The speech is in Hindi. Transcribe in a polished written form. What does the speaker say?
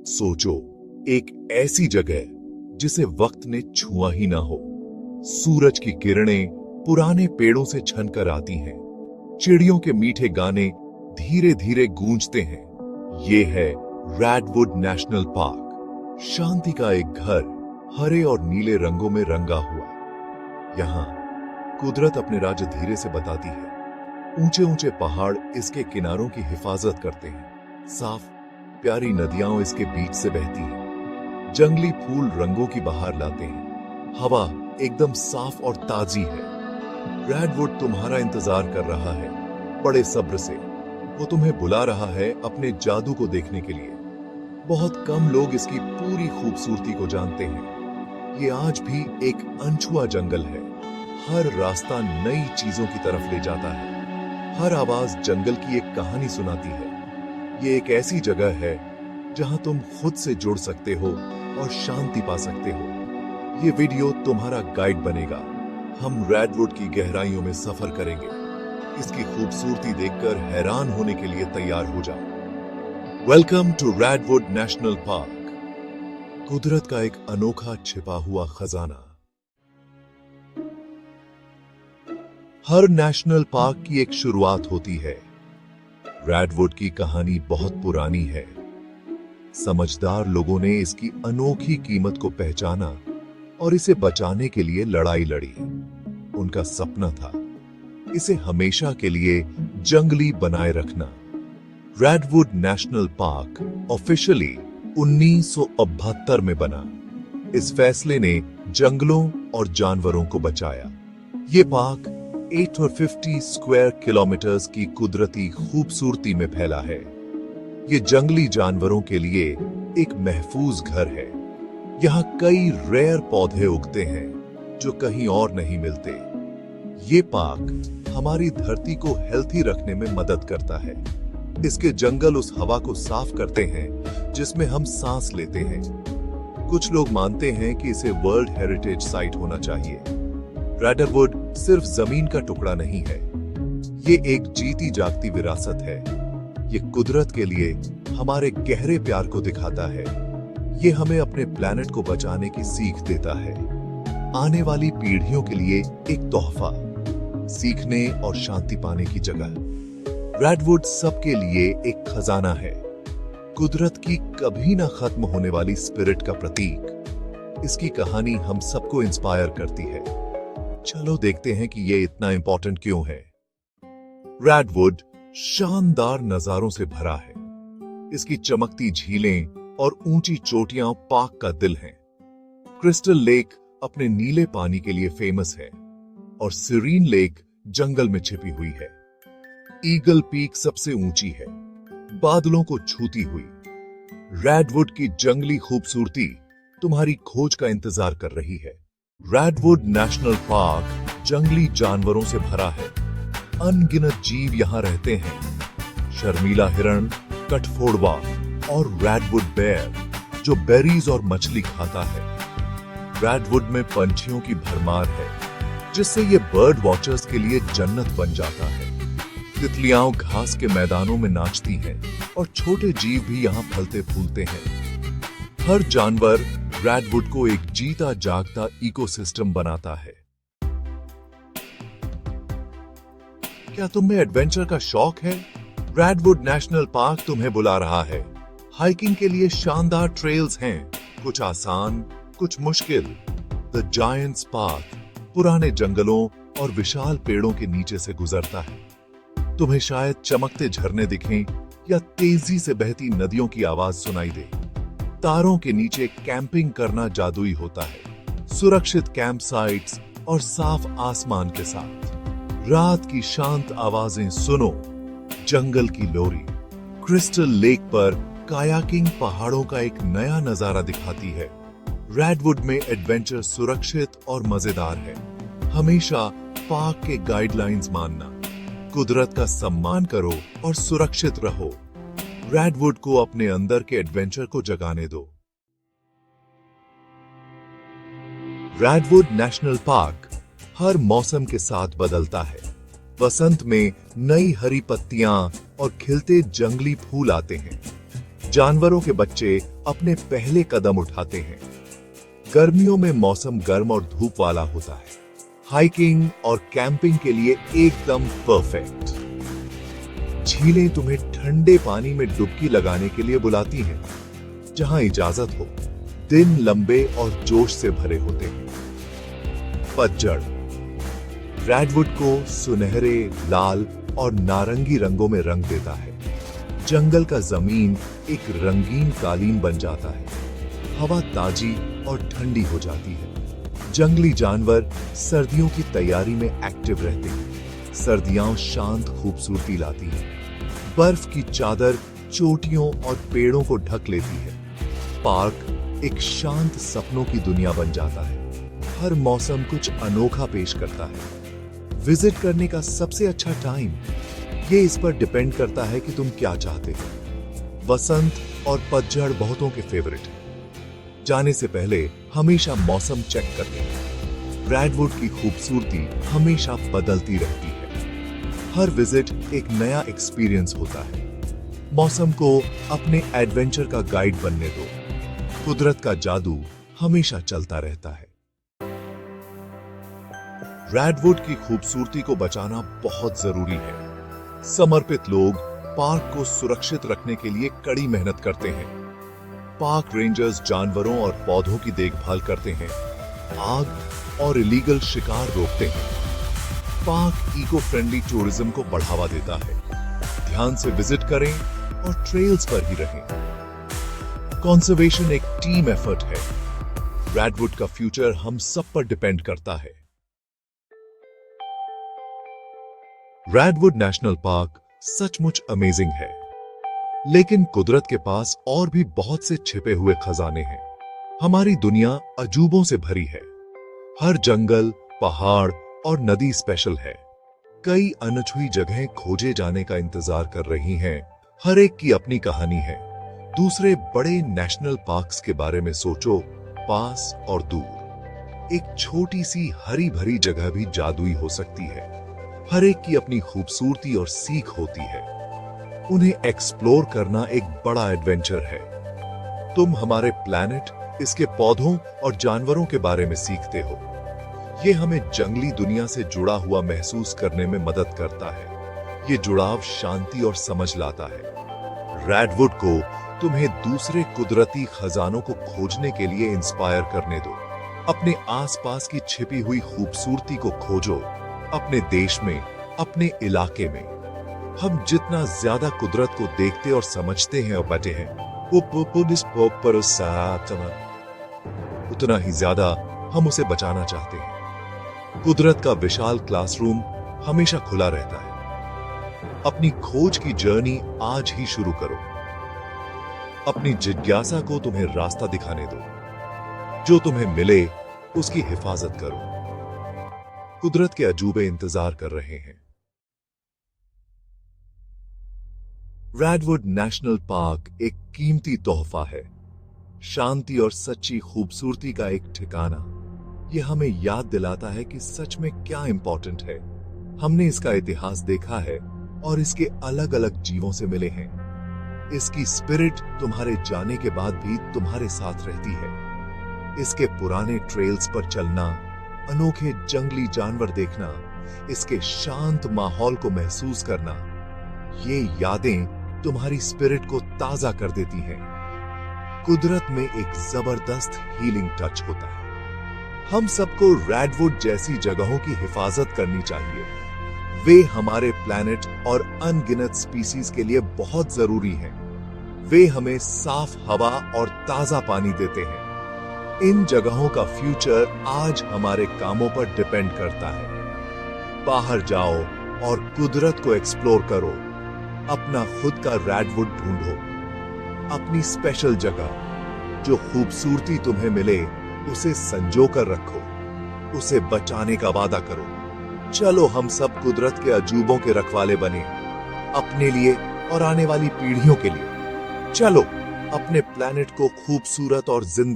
सोचो, एक ऐसी जगह जिसे वक्त ने छुआ ही ना हो। सूरज की किरणें पुराने पेड़ों से छनकर आती हैं। चिड़ियों के मीठे गाने धीरे धीरे गूंजते हैं। ये है रेडवुड नेशनल पार्क, शांति का एक घर, हरे और नीले रंगों में रंगा हुआ। यहाँ कुदरत अपने राज धीरे से बताती है। ऊंचे ऊंचे पहाड़ इसके किनारों की हिफाजत करते हैं। साफ प्यारी नदियां इसके बीच से बहती हैं। जंगली फूल रंगों की बहार लाते हैं। हवा एकदम साफ और ताजी है। रेडवुड तुम्हारा इंतजार कर रहा है, बड़े सब्र से। वो तुम्हें बुला रहा है अपने जादू को देखने के लिए। बहुत कम लोग इसकी पूरी खूबसूरती को जानते हैं। ये आज भी एक अनछुआ जंगल है। हर रास्ता नई चीजों की तरफ ले जाता है। हर आवाज जंगल की एक कहानी सुनाती है। ये एक ऐसी जगह है जहां तुम खुद से जुड़ सकते हो और शांति पा सकते हो। ये वीडियो तुम्हारा गाइड बनेगा। हम रेडवुड की गहराइयों में सफर करेंगे। इसकी खूबसूरती देखकर हैरान होने के लिए तैयार हो जाओ। Welcome to Redwood National Park, कुदरत का एक अनोखा छिपा हुआ खजाना। हर नेशनल पार्क की एक शुरुआत होती है। रेडवुड की कहानी बहुत पुरानी है। समझदार लोगों ने इसकी अनोखी कीमत को पहचाना और इसे बचाने के लिए लड़ाई लड़ी। उनका सपना था इसे हमेशा के लिए जंगली बनाए रखना। रेडवुड नेशनल पार्क ऑफिशियली 1972 में बना। इस फैसले ने जंगलों और जानवरों को बचाया। ये पार्क 850 स्क्वायर किलोमीटर्स की कुदरती खूबसूरती में फैला है। ये जंगली जानवरों के लिए एक महफूज घर है। यहाँ कई रेयर पौधे उगते हैं जो कहीं और नहीं मिलते। ये पार्क हमारी धरती को हेल्थी रखने में मदद करता है। इसके जंगल उस हवा को साफ करते हैं जिसमें हम सांस लेते हैं। कुछ लोग मानते हैं कि इसे वर्ल्ड हेरिटेज साइट होना चाहिए। रेडवुड सिर्फ जमीन का टुकड़ा नहीं है, ये एक जीती जागती विरासत है। ये कुदरत के लिए हमारे गहरे प्यार को दिखाता है। ये हमें अपने प्लैनेट को बचाने की सीख देता है। आने वाली पीढ़ियों के लिए एक तोहफा, सीखने और शांति पाने की जगह। रेडवुड सबके लिए एक खजाना है, कुदरत की कभी ना खत्म होने वाली स्पिरिट का प्रतीक। इसकी कहानी हम सबको इंस्पायर करती है। चलो देखते हैं कि ये इतना इंपॉर्टेंट क्यों है। रेडवुड शानदार नजारों से भरा है। इसकी चमकती झीलें और ऊंची चोटियां पार्क का दिल हैं। क्रिस्टल लेक अपने नीले पानी के लिए फेमस है और सीरीन लेक जंगल में छिपी हुई है। ईगल पीक सबसे ऊंची है, बादलों को छूती हुई। रेडवुड की जंगली खूबसूरती तुम्हारी खोज का इंतजार कर रही है। रेडवुड नेशनल पार्क जंगली जानवरों से भरा है। अनगिनत जीव यहाँ रहते हैं। शर्मीला हिरण, कठफोड़वा और रेडवुड बेयर जो बेरीज और मछली खाता है। रेडवुड में पंछियों की भरमार है जिससे ये बर्ड वॉचर्स के लिए जन्नत बन जाता है। तितलियां घास के मैदानों में नाचती हैं और छोटे जीव भी यहाँ फलते फूलते हैं। हर जानवर रेडवुड को एक जीता जागता इकोसिस्टम बनाता है। क्या तुम्हें एडवेंचर का शौक है? रेडवुड नेशनल पार्क तुम्हें बुला रहा है। हाइकिंग के लिए शानदार ट्रेल्स हैं, कुछ आसान, कुछ मुश्किल। द जायंट्स पाथ पुराने जंगलों और विशाल पेड़ों के नीचे से गुजरता है। तुम्हें शायद चमकते झरने दिखें या तेजी से बहती नदियों की आवाज सुनाई दे। तारों के नीचे कैंपिंग करना जादुई होता है, सुरक्षित कैंप साइट्स और साफ आसमान के साथ। रात की शांत आवाजें सुनो, जंगल की लोरी। क्रिस्टल लेक पर कायाकिंग पहाड़ों का एक नया नजारा दिखाती है। रेडवुड में एडवेंचर सुरक्षित और मजेदार है। हमेशा पार्क के गाइडलाइंस मानना, कुदरत का सम्मान करो और सुरक्षित रहो। रेडवुड को अपने अंदर के एडवेंचर को जगाने दो। रेडवुड नेशनल पार्क हर मौसम के साथ बदलता है। वसंत में नई हरी पत्तियां और खिलते जंगली फूल आते हैं। जानवरों के बच्चे अपने पहले कदम उठाते हैं। गर्मियों में मौसम गर्म और धूप वाला होता है, हाइकिंग और कैंपिंग के लिए एकदम परफेक्ट। झीलें तुम्हें ठंडे पानी में डुबकी लगाने के लिए बुलाती हैं, जहां इजाजत हो। दिन लंबे और जोश से भरे होते हैं। पतझड़ रेडवुड को सुनहरे, लाल और नारंगी रंगों में रंग देता है। जंगल का जमीन एक रंगीन कालीन बन जाता है। हवा ताजी और ठंडी हो जाती है। जंगली जानवर सर्दियों की तैयारी में एक्टिव रहते हैं। सर्दियां शांत खूबसूरती लाती हैं। बर्फ की चादर चोटियों और पेड़ों को ढक लेती है। पार्क एक शांत सपनों की दुनिया बन जाता है। हर मौसम कुछ अनोखा पेश करता है। विजिट करने का सबसे अच्छा टाइम ये इस पर डिपेंड करता है कि तुम क्या चाहते हो। वसंत और पतझड़ बहुतों के फेवरेट हैं। जाने से पहले हमेशा मौसम चेक कर लें। रेडवुड की खूबसूरती हमेशा बदलती रहती है। हर विजिट एक नया एक्सपीरियंस होता है। मौसम को अपने एडवेंचर का गाइड बनने दो। कुदरत का जादू हमेशा चलता रहता है। रेडवुड की खूबसूरती को बचाना बहुत जरूरी है। समर्पित लोग पार्क को सुरक्षित रखने के लिए कड़ी मेहनत करते हैं। पार्क रेंजर्स जानवरों और पौधों की देखभाल करते हैं। आग और इलीगल शिकार रोकते हैं। पार्क इको फ्रेंडली टूरिज्म को बढ़ावा देता है। ध्यान से विजिट करें और ट्रेल्स पर ही रहें। कंजर्वेशन एक टीम एफर्ट है। रेडवुड का फ्यूचर हम सब पर डिपेंड करता है। रेडवुड नेशनल पार्क सचमुच अमेजिंग है, लेकिन कुदरत के पास और भी बहुत से छिपे हुए खजाने हैं। हमारी दुनिया अजूबों से भरी है। हर जंगल, पहाड़ और नदी स्पेशल है। कई अनछुई जगहें खोजे जाने का इंतजार कर रही हैं। हर एक की अपनी कहानी है। दूसरे बड़े नेशनल पार्क्स के बारे में सोचो, पास और दूर। एक छोटी सी हरी भरी जगह भी जादुई हो सकती है। हर एक की अपनी खूबसूरती और सीख होती है। उन्हें एक्सप्लोर करना एक बड़ा एडवेंचर है। तुम हमारे प्लैनेट, इसके पौधों और जानवरों के बारे में सीखते हो। ये हमें जंगली दुनिया से जुड़ा हुआ महसूस करने में मदद करता है। ये जुड़ाव शांति और समझ लाता है। रेडवुड को तुम्हें दूसरे कुदरती खजानों को खोजने के लिए इंस्पायर करने दो। अपने आसपास की छिपी हुई खूबसूरती को खोजो। अपने देश में, अपने इलाके में। हम जितना ज्यादा कुदरत को देखते और समझते हैं और बटे हैं, उतना ही ज्यादा हम उसे बचाना चाहते हैं। कुदरत का विशाल क्लासरूम हमेशा खुला रहता है। अपनी खोज की जर्नी आज ही शुरू करो। अपनी जिज्ञासा को तुम्हें रास्ता दिखाने दो। जो तुम्हें मिले उसकी हिफाजत करो। कुदरत के अजूबे इंतजार कर रहे हैं। रेडवुड नेशनल पार्क एक कीमती तोहफा है। शांति और सच्ची खूबसूरती का एक ठिकाना। यह हमें याद दिलाता है कि सच में क्या इंपॉर्टेंट है। हमने इसका इतिहास देखा है और इसके अलग अलग जीवों से मिले हैं। इसकी स्पिरिट तुम्हारे जाने के बाद भी तुम्हारे साथ रहती है। इसके पुराने ट्रेल्स पर चलना, अनोखे जंगली जानवर देखना, इसके शांत माहौल को महसूस करना, ये यादें तुम्हारी स्पिरिट को ताजा कर देती हैं। कुदरत में एक जबरदस्त हीलिंग टच होता है। हम सबको रेडवुड जैसी जगहों की हिफाजत करनी चाहिए। वे हमारे प्लैनेट और अनगिनत स्पीसीज के लिए बहुत जरूरी हैं। वे हमें साफ हवा और ताजा पानी देते हैं। इन जगहों का फ्यूचर आज हमारे कामों पर डिपेंड करता है। बाहर जाओ और कुदरत को एक्सप्लोर करो। अपना खुद का रेडवुड ढूंढो। अपनी स्पेशल जगह, जो खूबसूरती तुम्हें मिले, उसे संजो कर रखो। उसे बचाने का वादा करो। चलो हम सब कुदरत के अजूबों के रखवाले बने, अपने लिए और आने वाली पीढ़ियों के लिए। चलो अपने प्लैनेट को खूबसूरत और जिंदा